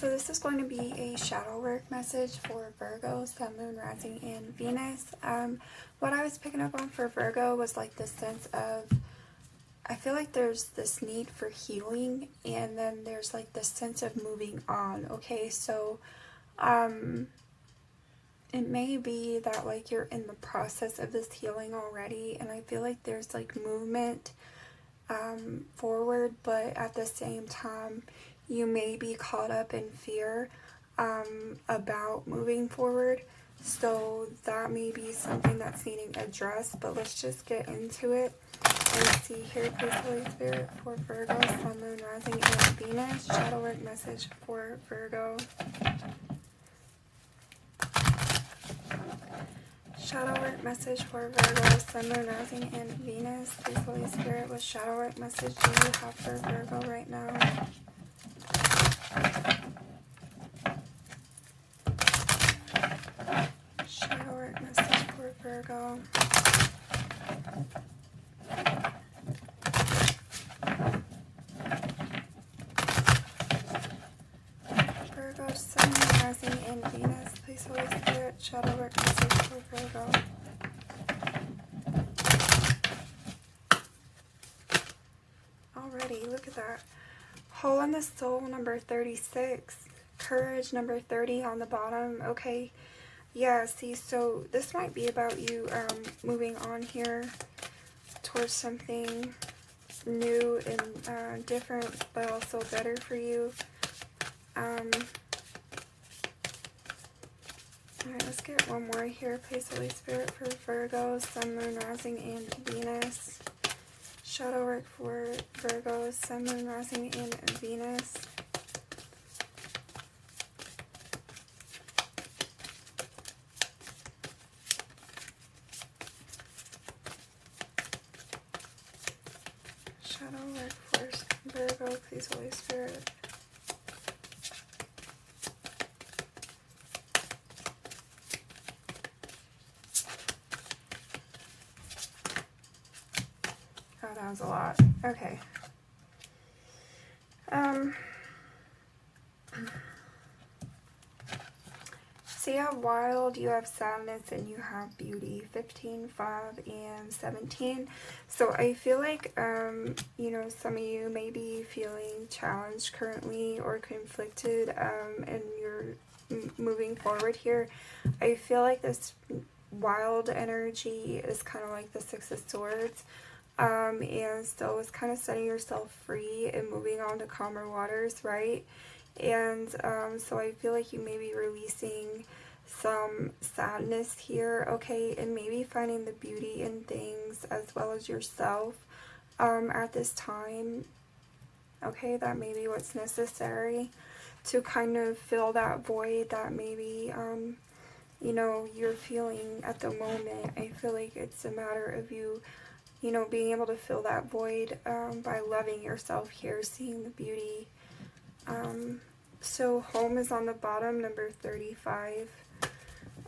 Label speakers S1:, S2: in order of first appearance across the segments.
S1: So this is going to be a shadow work message for Virgo, Sun, Moon, Rising, and Venus. What I was picking up on for Virgo was like this sense of, I feel like there's this need for healing, and then there's like this sense of moving on. Okay, so it may be that like you're in the process of this healing already, and I feel like there's like movement forward, but at the same time you may be caught up in fear about moving forward, so that may be something that's needing addressed. But let's just get into it and see here. Please, Holy Spirit, for Virgo, Sun, Moon, Rising, and Venus. Shadow work message for Virgo. Shadow work message for Virgo, Sun, Moon, Rising, and Venus. Please, Holy Spirit, what shadow work message do you have for Virgo right now? Shadow work message for Virgo. Virgo, Sun, Moon, Rising, and Venus. Please, Holy Spirit, shadow work message for Virgo. Alrighty, look at that. Hole in the Soul, number 36. Courage, number 30 on the bottom. Okay, yeah, see, so this might be about you moving on here towards something new and different, but also better for you. Alright, let's get one more here. Please, Holy Spirit, for Virgo, Sun, Moon, Rising, and Venus. Shadow work for Virgo, Sun, Moon, Rising, and Venus. Shadow work for Virgo, please, Holy Spirit. Oh, that was a lot. Okay. So you have wild, you have sadness, and you have beauty. 15, 5, and 17. So I feel like, you know, some of you may be feeling challenged currently or conflicted, and you're moving forward here. I feel like this wild energy is kind of like the Six of Swords. And so it's kind of setting yourself free and moving on to calmer waters, right? And so I feel like you may be releasing some sadness here, okay, and maybe finding the beauty in things as well as yourself at this time, okay? That may be what's necessary to kind of fill that void that maybe you know, you're feeling at the moment. I feel like it's a matter of you know, being able to fill that void by loving yourself here, seeing the beauty. So home is on the bottom, number 35.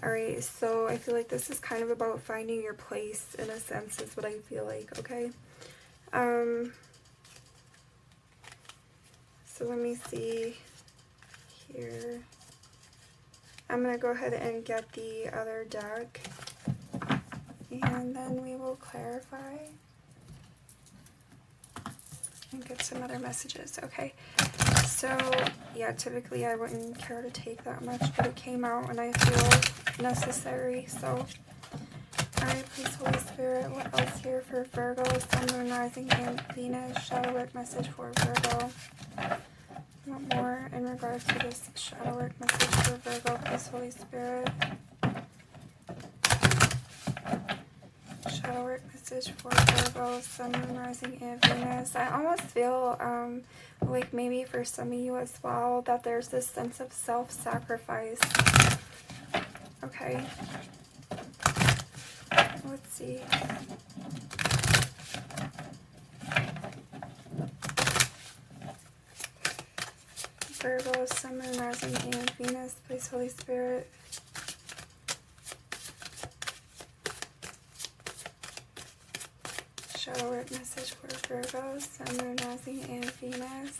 S1: Alright, so I feel like this is kind of about finding your place, in a sense, is what I feel like, okay? So let me see here. I'm going to go ahead and get the other deck, and then we will clarify and get some other messages. Okay, so yeah, typically I wouldn't care to take that much, but it came out and I feel necessary. So alright, please, Holy Spirit, what else here for Virgo, Sun, Moon, Rising, and Venus? Shadow work message for Virgo. What more in regards to this shadow work message for Virgo, please, Holy Spirit? Shadow work message for Virgo, Sun, Moon, Rising, and Venus. I almost feel like maybe for some of you as well that there's this sense of self-sacrifice. Okay. Let's see. Virgo, Sun, Moon, Rising, and Venus. Please, Holy Spirit. Shadow work message for Virgo, Sun, Moon, Rising, and Venus.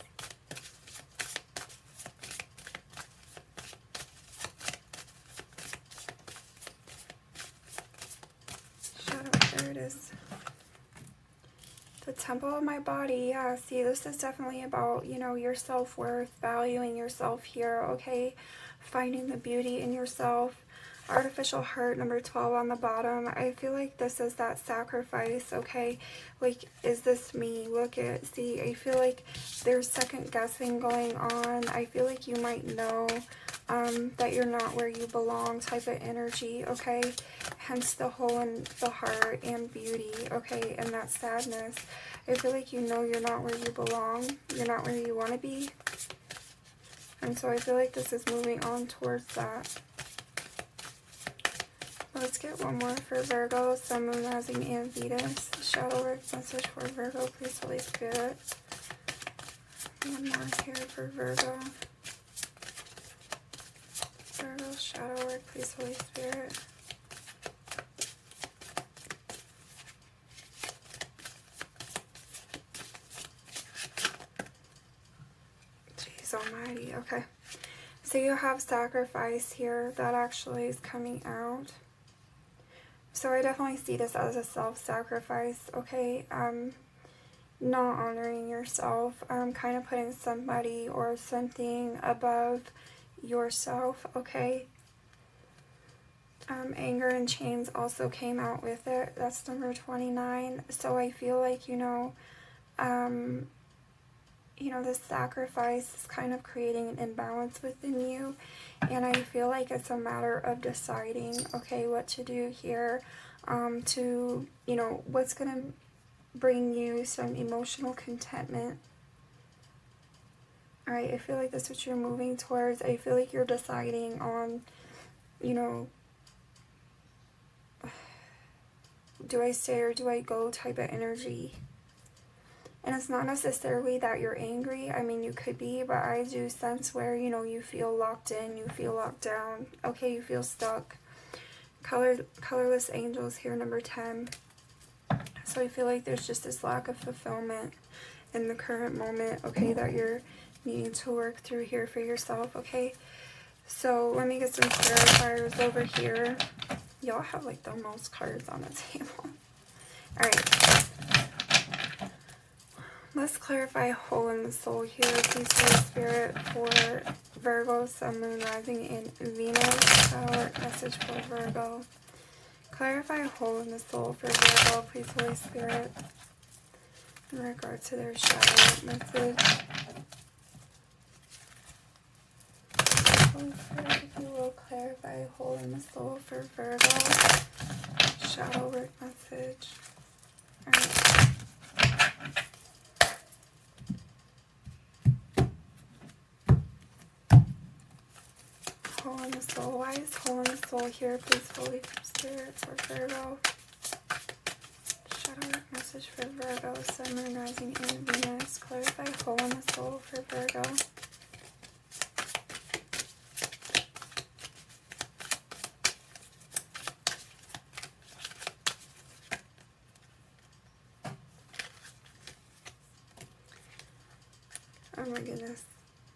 S1: The temple of my body. Yeah, see, this is definitely about, you know, your self-worth, valuing yourself here, okay? Finding the beauty in yourself. Artificial heart, number 12 on the bottom. I feel like this is that sacrifice, okay? Like, is this me? Look at, see, I feel like there's second guessing going on. I feel like you might know that you're not where you belong type of energy, okay? Hence the hole in the heart and beauty, okay? And that sadness. I feel like you know you're not where you belong. You're not where you want to be. And so I feel like this is moving on towards that. Let's get one more for Virgo, Sun, Moon, Rising, and Venus. Shadow work message for Virgo, please, Holy Spirit. One more here for Virgo. Virgo, shadow work, please, Holy Spirit. Jeez almighty, okay. So you have sacrifice here that actually is coming out. So I definitely see this as a self-sacrifice, okay? Not honoring yourself, kind of putting somebody or something above yourself, okay? Anger and chains also came out with it. That's number 29. So I feel like, you know, this sacrifice is kind of creating an imbalance within you. And I feel like it's a matter of deciding, okay, what to do here, to, you know, what's going to bring you some emotional contentment. All right, I feel like that's what you're moving towards. I feel like you're deciding on, you know, do I stay or do I go type of energy. And it's not necessarily that you're angry. I mean, you could be, but I do sense where, you know, you feel locked in, you feel locked down. Okay, you feel stuck. Colorless angels here, number 10. So I feel like there's just this lack of fulfillment in the current moment, okay, that you're needing to work through here for yourself, okay? So let me get some clarifiers over here. Y'all have like the most cards on the table. All right. Let's clarify hole in the soul here, please, Holy Spirit, for Virgo, Sun, Moon, Rising, and Venus. Power message for Virgo. Clarify hole in the soul for Virgo, please, Holy Spirit, in regard to their shadow message. Holy Spirit, if you will, clarify hole in the soul for Virgo. Shadow work message. Alright. Hole in the soul. Why is hole in the soul here, please, Holy Spirit, for Virgo? Shadow work message for Virgo, Sun, Moon, Rising, and Venus. Clarify hole in the soul for Virgo. Oh my goodness.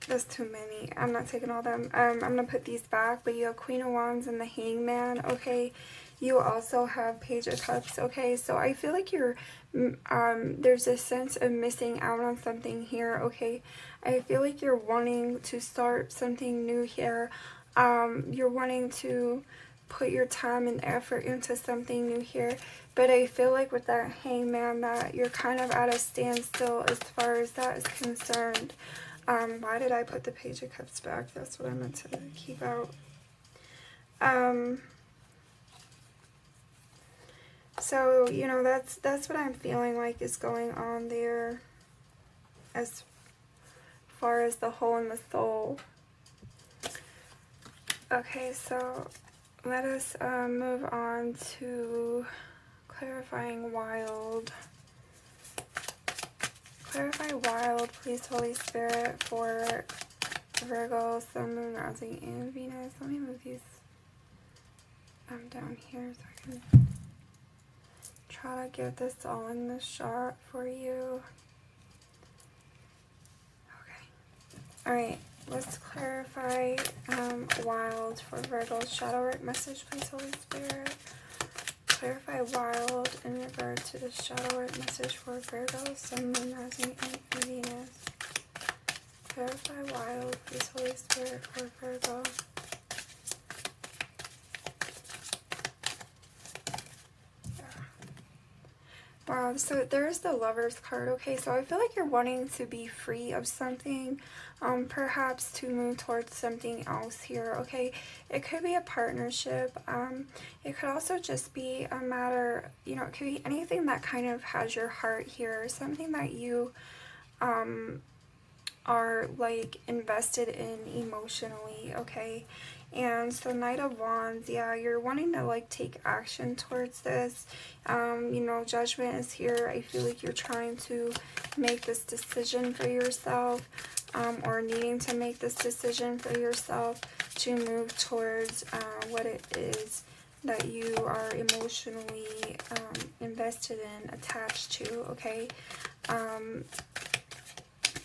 S1: That's too many. I'm not taking all them. I'm going to put these back. But you have Queen of Wands and the Hangman, okay? You also have Page of Cups, okay? So I feel like you're, there's a sense of missing out on something here, okay? I feel like you're wanting to start something new here. You're wanting to put your time and effort into something new here. But I feel like with that Hangman that you're kind of at a standstill as far as that is concerned. Why did I put the Page of Cups back? That's what I meant to keep out. So, you know, that's what I'm feeling like is going on there as far as the hole in the soul. Okay, so let us move on to clarifying wild. Clarify wild, please, Holy Spirit, for Virgo, Sun, Moon, Rising, and Venus. Let me move these down here so I can try to get this all in the shot for you. Okay. Alright, let's clarify wild for Virgo's shadow work message, please, Holy Spirit. clarify wild in regard to the shadow work message for Virgo, Sun, Moon, Rising, and Venus. Clarify wild, please, Holy Spirit, for Virgo. Wow, so there's the Lovers card. Okay, so I feel like you're wanting to be free of something, perhaps to move towards something else here. Okay, it could be a partnership. It could also just be a matter, you know, it could be anything that kind of has your heart here, something that you are like invested in emotionally. Okay, and so Knight of Wands, yeah, you're wanting to like take action towards this. You know, Judgment is here. I feel like you're trying to make this decision for yourself, or needing to make this decision for yourself to move towards what it is that you are emotionally invested in, attached to. Okay,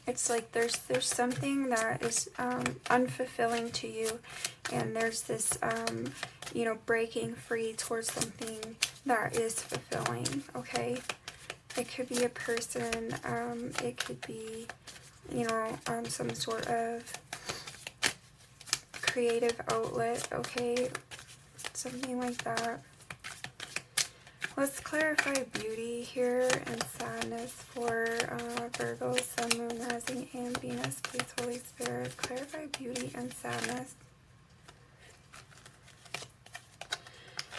S1: it's like there's something that is unfulfilling to you, and there's this you know, breaking free towards something that is fulfilling. Okay, it could be a person, it could be, you know, some sort of creative outlet. Okay, something like that. Let's clarify beauty here and sadness for Virgo, Sun, Moon, Rising, and Venus. Please, Holy Spirit, clarify beauty and sadness.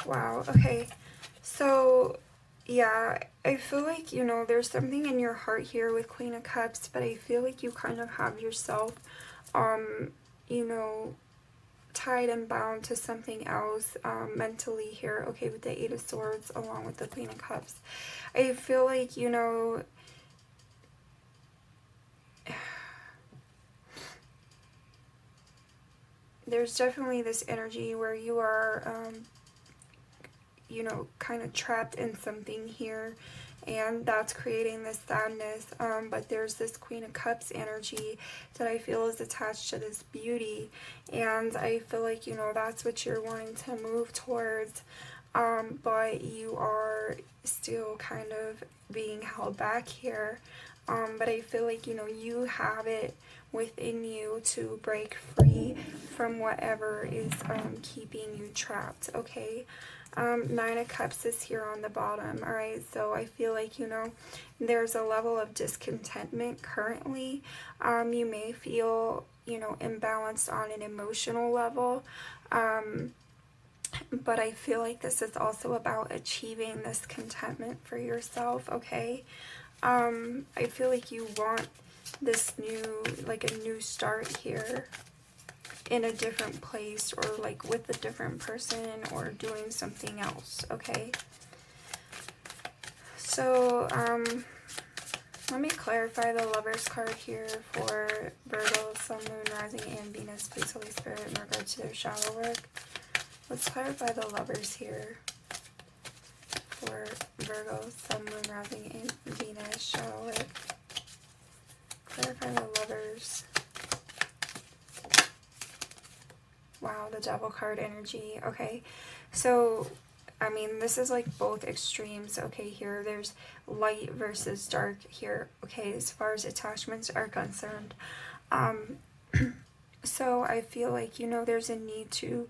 S1: Wow, okay. So, yeah, I feel like, you know, there's something in your heart here with Queen of Cups, but I feel like you kind of have yourself, you know, tied and bound to something else mentally here. Okay, with the Eight of Swords along with the Queen of Cups, I feel like, you know, there's definitely this energy where you are you know, kind of trapped in something here, and that's creating this sadness. But there's this Queen of Cups energy that I feel is attached to this beauty, and I feel like, you know, that's what you're wanting to move towards, but you are still kind of being held back here. But I feel like, you know, you have it within you to break free from whatever is keeping you trapped. Okay, Nine of Cups is here on the bottom. All right, so I feel like, you know, there's a level of discontentment currently. You may feel, you know, imbalanced on an emotional level, but I feel like this is also about achieving this contentment for yourself. Okay, I feel like you want this new, like a new start here in a different place, or like with a different person, or doing something else. Okay, so let me clarify the Lovers card here for Virgo, Sun, Moon, Rising, and Venus. Please, Holy Spirit, in regard to their shadow work. Let's clarify the Lovers here for Virgo, Sun, Moon, Rising, and Venus shadow work. Clarify the Lovers. Wow, the Devil card energy. Okay, so I mean, this is like both extremes. Okay, here there's light versus dark here. Okay, as far as attachments are concerned. So I feel like, you know, there's a need to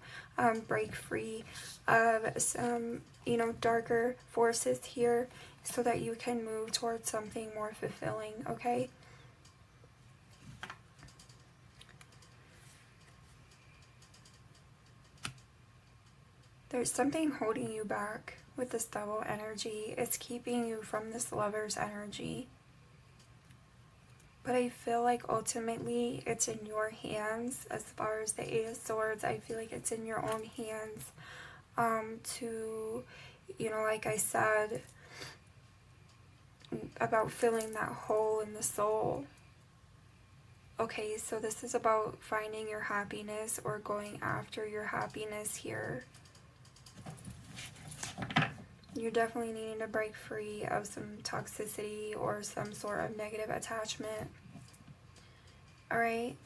S1: break free of some, you know, darker forces here, so that you can move towards something more fulfilling. Okay, there's something holding you back with this Devil energy. It's keeping you from this Lover's energy. But I feel like ultimately it's in your hands. As far as the Eight of Swords, I feel like it's in your own hands to, you know, like I said, about filling that hole in the soul. Okay, so this is about finding your happiness, or going after your happiness here. You're definitely needing to break free of some toxicity or some sort of negative attachment. Alright.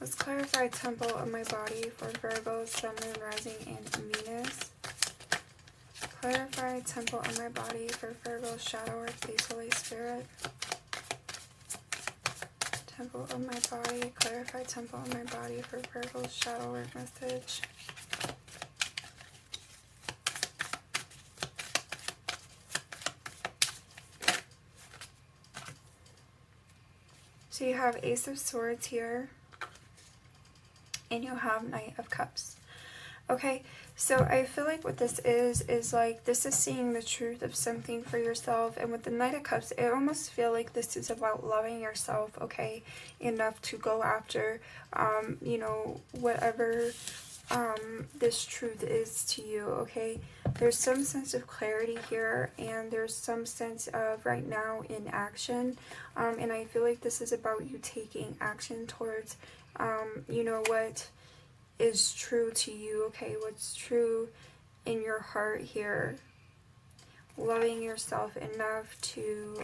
S1: Let's clarify temple of my body for Virgo, Sun, Moon, Rising, and Venus. Clarify temple of my body for Virgo, shadow work, please, Holy Spirit. Temple of my body, clarify temple of my body for Virgo, shadow work message. So you have Ace of Swords here, and you have Knight of Cups. Okay, so I feel like what this is like, this is seeing the truth of something for yourself. And with the Knight of Cups, I almost feel like this is about loving yourself, okay, enough to go after, you know, whatever this truth is to you, okay. There's some sense of clarity here, and there's some sense of right now in action, and I feel like this is about you taking action towards, you know, what is true to you, okay, what's true in your heart here. Loving yourself enough to,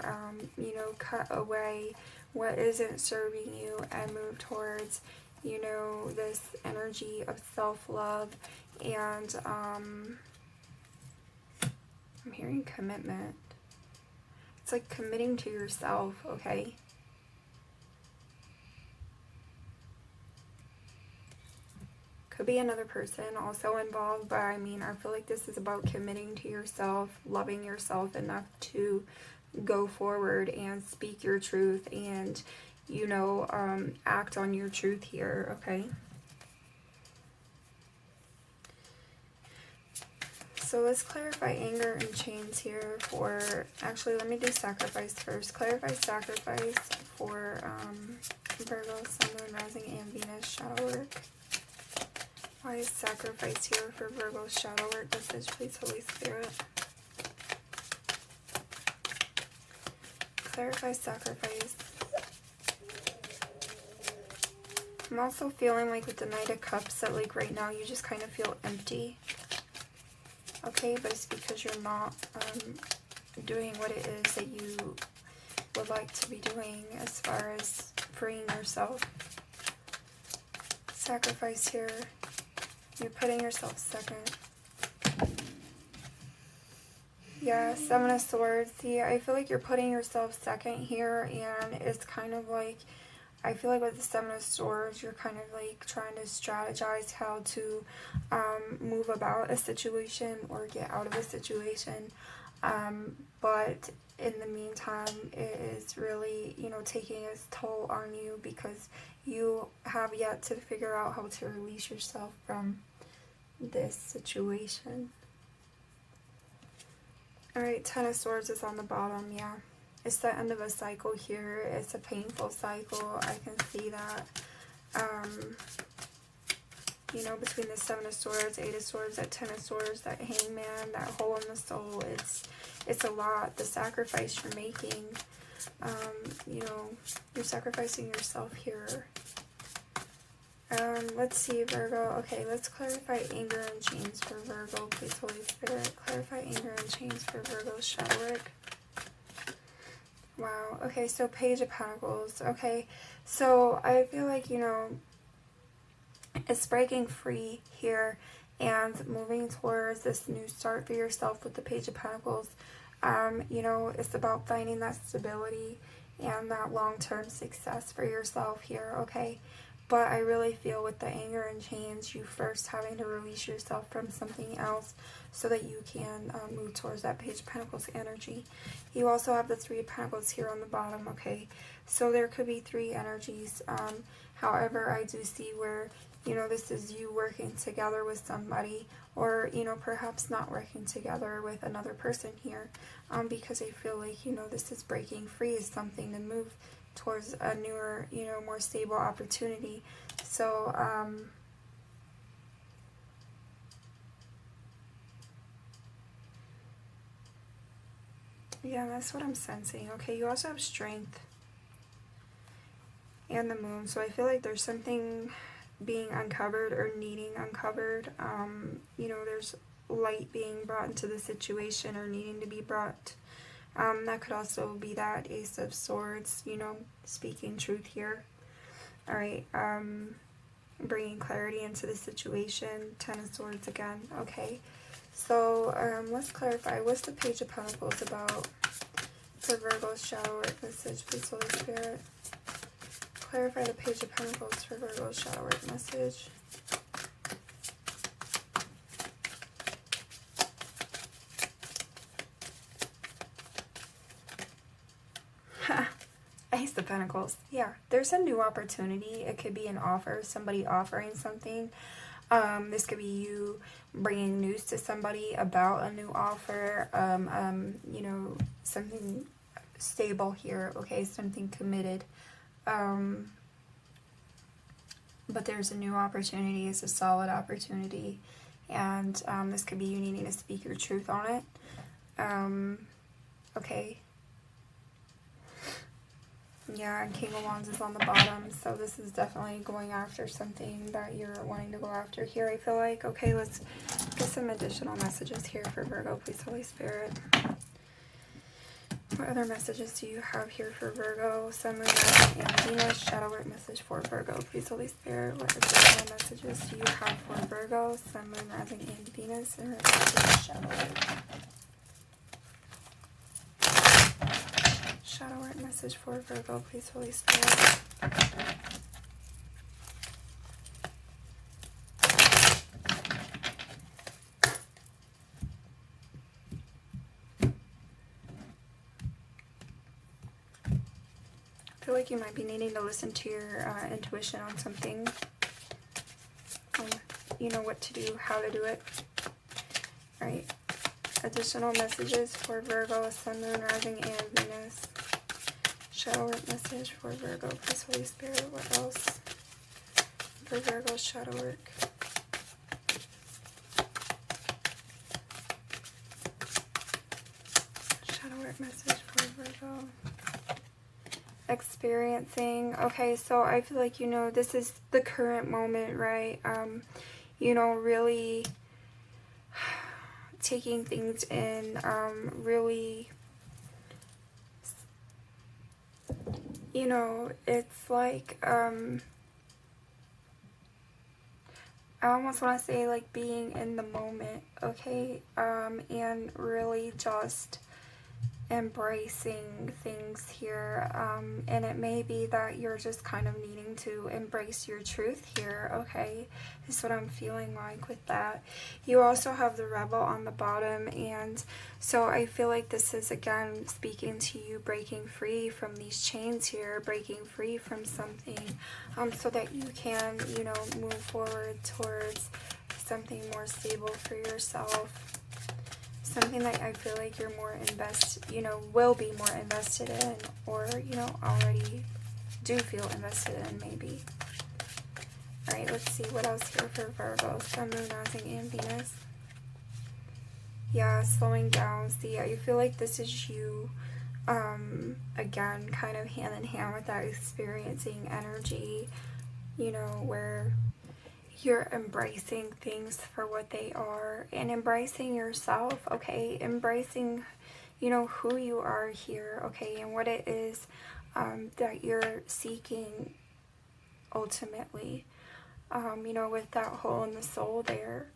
S1: you know, cut away what isn't serving you and move towards, you know, this energy of self-love. And I'm hearing commitment. It's like committing to yourself, okay? Could be another person also involved, but I mean, I feel like this is about committing to yourself, loving yourself enough to go forward and speak your truth and, you know, act on your truth here, okay? So let's clarify anger and chains here for, actually, let me do sacrifice first. Clarify sacrifice for Virgo, Sun, Moon, Rising, and Venus shadow work. Why is sacrifice here for Virgo shadow work message, please, Holy Spirit? Clarify sacrifice. I'm also feeling like with the Knight of Cups that like right now you just kind of feel empty. Okay, but it's because you're not doing what it is that you would like to be doing as far as freeing yourself. Sacrifice here. You're putting yourself second. Yeah, Seven of Swords. See, I feel like you're putting yourself second here, and it's kind of like, I feel like with the Seven of Swords, you're kind of like trying to strategize how to move about a situation or get out of a situation. But in the meantime, it is really, you know, taking its toll on you because you have yet to figure out how to release yourself from this situation. Alright, Ten of Swords is on the bottom, yeah. It's the end of a cycle here. It's a painful cycle. I can see that. You know, between the Seven of Swords, Eight of Swords, that Ten of Swords, that Hangman, that hole in the soul, it's a lot. The sacrifice you're making, you know, you're sacrificing yourself here. Let's see, Virgo. Okay, let's clarify anger and chains for Virgo, please, Holy Spirit. Clarify anger and chains for Virgo shadow work. Wow. Okay, so Page of Pentacles. Okay, so I feel like, you know, it's breaking free here and moving towards this new start for yourself with the Page of Pentacles. You know, it's about finding that stability and that long-term success for yourself here, okay? But I really feel with the anger and chains, you first having to release yourself from something else so that you can move towards that Page of Pentacles energy. You also have the Three of Pentacles here on the bottom, okay? So there could be three energies. However, I do see where, you know, this is you working together with somebody, or, you know, perhaps not working together with another person here, because I feel like, you know, this is breaking free is something to move towards a newer, you know, more stable opportunity. So, yeah, that's what I'm sensing. Okay, you also have Strength and the Moon, so I feel like there's something being uncovered or needing uncovered. You know, there's light being brought into the situation or needing to be brought. That could also be that Ace of Swords, you know, speaking truth here. Alright, bringing clarity into the situation. 10 of Swords again. Okay, so let's clarify. What's the Page of Pentacles about for Virgo's shadow work message, please, Holy Spirit? Clarify the Page of Pentacles for Virgo's shadow work message. Ace of Pentacles. Yeah, there's a new opportunity. It could be an offer, somebody offering something. This could be you bringing news to somebody about a new offer. You know, something stable here. Okay, something committed. But there's a new opportunity. It's a solid opportunity. And this could be you needing to speak your truth on it. Okay. Yeah, and King of Wands is on the bottom, so this is definitely going after something that you're wanting to go after here, I feel like. Okay, let's get some additional messages here for Virgo, please, Holy Spirit. What other messages do you have here for Virgo? Sun, Moon, Rising, and Venus. Shadow work message for Virgo, please, Holy Spirit. What additional messages do you have for Virgo? Sun, Moon, Rising, and Venus. And shadow work. Shadow work message for Virgo, please, Holy Spirit. I feel like you might be needing to listen to your intuition on something. You know what to do, how to do it. Alright. Additional messages for Virgo, Sun, Moon, Rising, and Venus. Shadow work message for Virgo, please, Holy Spirit. What else for Virgo's shadow work? Shadow work message for Virgo. Experiencing. Okay, so I feel like, you know, this is the current moment, right? You know, really taking things in, really, you know, it's like, I almost want to say like being in the moment, okay, and really just embracing things here, and it may be that you're just kind of needing to embrace your truth here, okay, is what I'm feeling like with that. You also have the Rebel on the bottom, and so I feel like this is again speaking to you breaking free from these chains here, breaking free from something, so that you can, you know, move forward towards something more stable for yourself. Something that I feel like you're more you know, will be more invested in, or, you know, already do feel invested in, maybe. Alright, let's see what else here for Virgo. Sun, Moon, Rising, and Venus. Yeah, slowing down. See, I feel like this is you, again, kind of hand in hand with that experiencing energy, you know, where you're embracing things for what they are and embracing yourself, okay? Embracing, you know, who you are here, okay? And what it is that you're seeking ultimately, you know, with that hole in the soul there.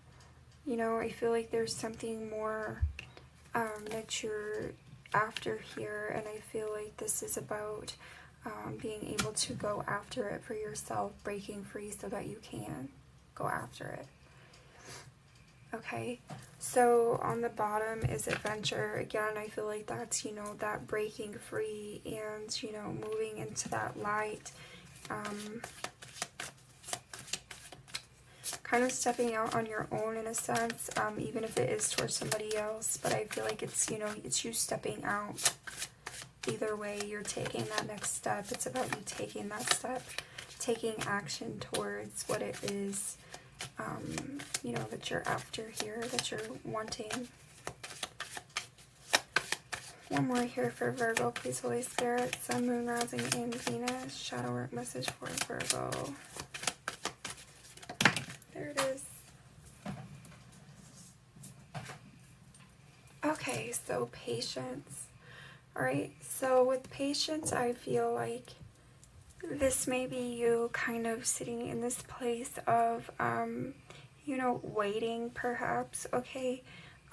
S1: You know, I feel like there's something more that you're after here, and I feel like this is about being able to go after it for yourself, breaking free so that you can go after it. Okay, so on the bottom is adventure. Again, I feel like that's, you know, that breaking free and, you know, moving into that light. Kind of stepping out on your own in a sense, even if it is towards somebody else. But I feel like it's, you know, it's you stepping out. Either way, you're taking that next step. It's about you taking that step, taking action towards what it is, you know, that you're after here, that you're wanting. One more here for Virgo, please, Holy Spirit. Sun, Moon, Rising, and Venus. Shadow work message for Virgo. There it is. Okay, so patience. Alright, so with patience, I feel like this may be you kind of sitting in this place of, you know, waiting perhaps, okay?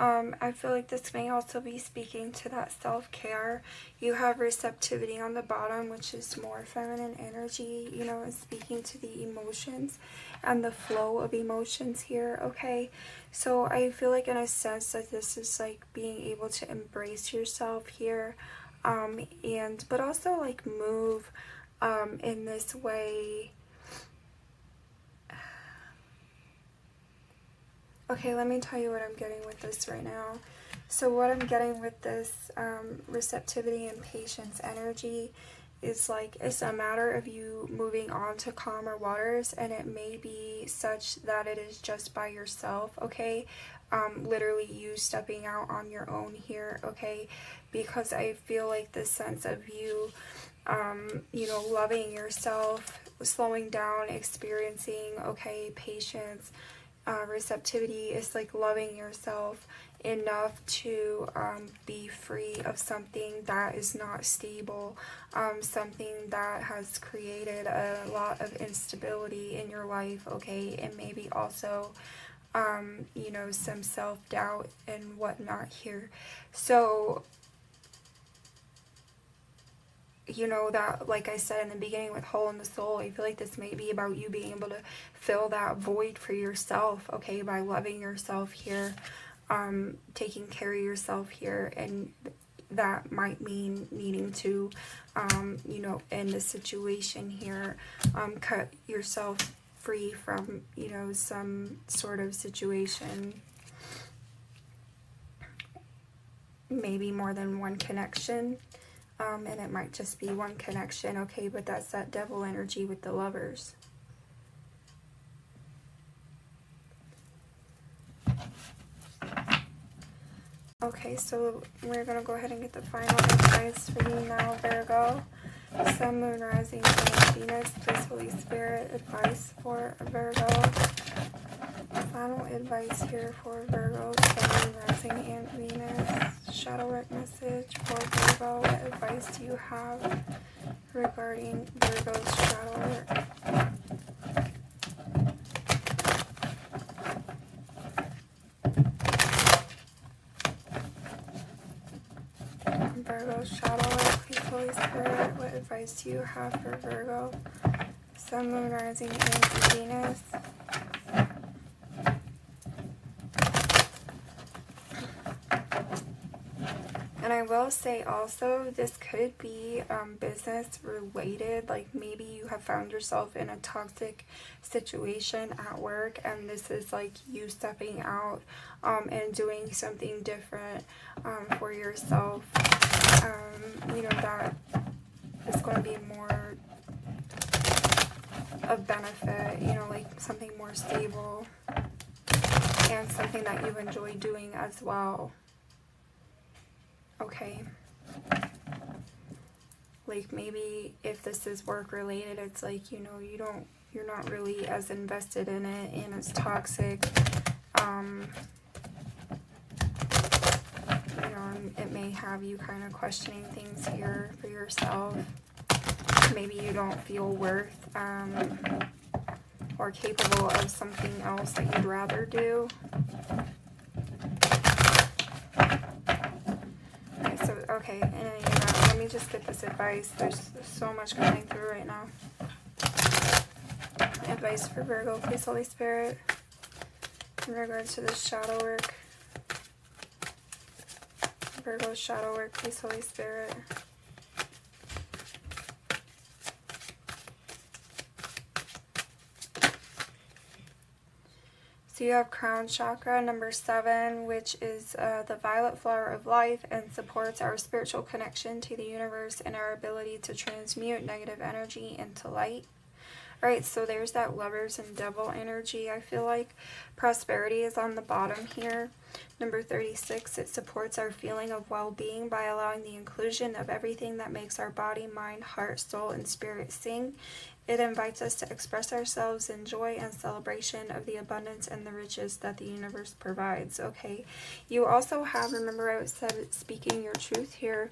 S1: I feel like this may also be speaking to that self-care. You have receptivity on the bottom, which is more feminine energy, you know, and speaking to the emotions and the flow of emotions here, okay? So I feel like in a sense that this is like being able to embrace yourself here, but also like move in this way. Okay, let me tell you what I'm getting with this right now. So what I'm getting with this receptivity and patience energy is like, it's a matter of you moving on to calmer waters, and it may be such that it is just by yourself, okay? Literally you stepping out on your own here, okay? Because I feel like this sense of you, you know, loving yourself, slowing down, experiencing, okay, patience, receptivity is like loving yourself enough to be free of something that is not stable, something that has created a lot of instability in your life, okay, and maybe also you know, some self-doubt and whatnot here. So you know, that, like I said in the beginning with Hole in the Soul, I feel like this may be about you being able to fill that void for yourself, okay, by loving yourself here, taking care of yourself here, and that might mean needing to, you know, end the situation here, cut yourself free from, you know, some sort of situation, maybe more than one connection. And it might just be one connection, okay, but that's that devil energy with the Lovers. Okay, so we're going to go ahead and get the final advice for you now, Virgo. Sun, Moon, Rising, and Venus. Please, Holy Spirit, advice for Virgo. Final advice here for Virgo, Sun, Moon, Rising, and Venus. Shadow work message for Virgo. What advice do you have regarding Virgo's shadow work? Virgo's shadow work, please, Holy Spirit. What advice do you have for Virgo? Sun, Moon, Rising, and Venus. And I will say also, this could be business related, like maybe you have found yourself in a toxic situation at work, and this is like you stepping out and doing something different for yourself. You know, that is going to be more of benefit, you know, like something more stable and something that you enjoy doing as well. Okay, like maybe if this is work related, it's like, you know, you're not really as invested in it, and it's toxic. You know, it may have you kind of questioning things here for yourself. Maybe you don't feel worth or capable of something else that you'd rather do. Okay, and let me just get this advice. There's so much coming through right now. Advice for Virgo, please, Holy Spirit, in regards to this shadow work. Virgo's shadow work, please, Holy Spirit. So you have crown chakra number 7, which is the violet flower of life, and supports our spiritual connection to the universe and our ability to transmute negative energy into light. Alright, so there's that Lovers and Devil energy. I feel like prosperity is on the bottom here. Number 36, it supports our feeling of well-being by allowing the inclusion of everything that makes our body, mind, heart, soul, and spirit sing. It invites us to express ourselves in joy and celebration of the abundance and the riches that the universe provides. Okay, you also have, remember I said speaking your truth here,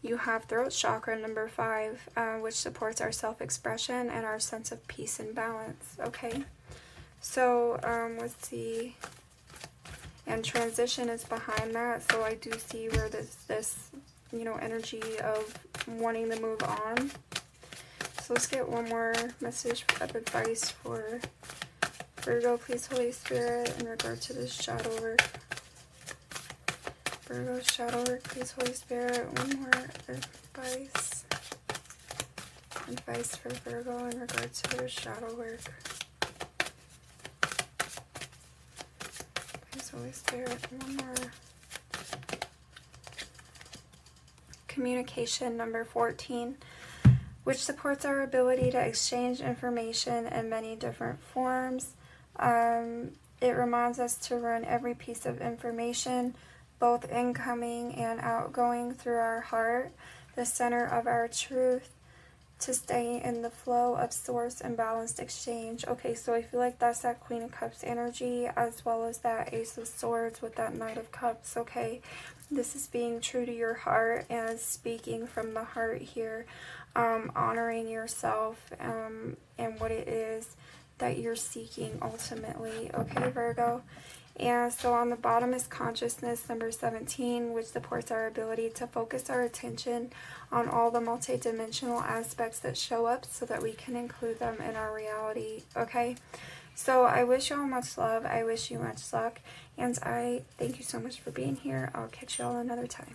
S1: you have throat chakra, number 5, which supports our self-expression and our sense of peace and balance, okay? So, let's see. And transition is behind that, so I do see where this you know, energy of wanting to move on. So let's get one more message of advice for Virgo, please, Holy Spirit, in regard to this shadow work. Virgo, shadow work, please, Holy Spirit. One more advice. Advice for Virgo in regard to their shadow work. Please, Holy Spirit. One more. Communication, number 14, which supports our ability to exchange information in many different forms. It reminds us to run every piece of information, both incoming and outgoing, through our heart, the center of our truth, to stay in the flow of source and balanced exchange. Okay, so I feel like that's that Queen of Cups energy, as well as that Ace of Swords with that Knight of Cups, okay? This is being true to your heart and speaking from the heart here, honoring yourself and what it is that you're seeking ultimately, okay, Virgo? And so on the bottom is consciousness, number 17, which supports our ability to focus our attention on all the multidimensional aspects that show up so that we can include them in our reality, okay? So I wish you all much love. I wish you much luck. And I thank you so much for being here. I'll catch you all another time.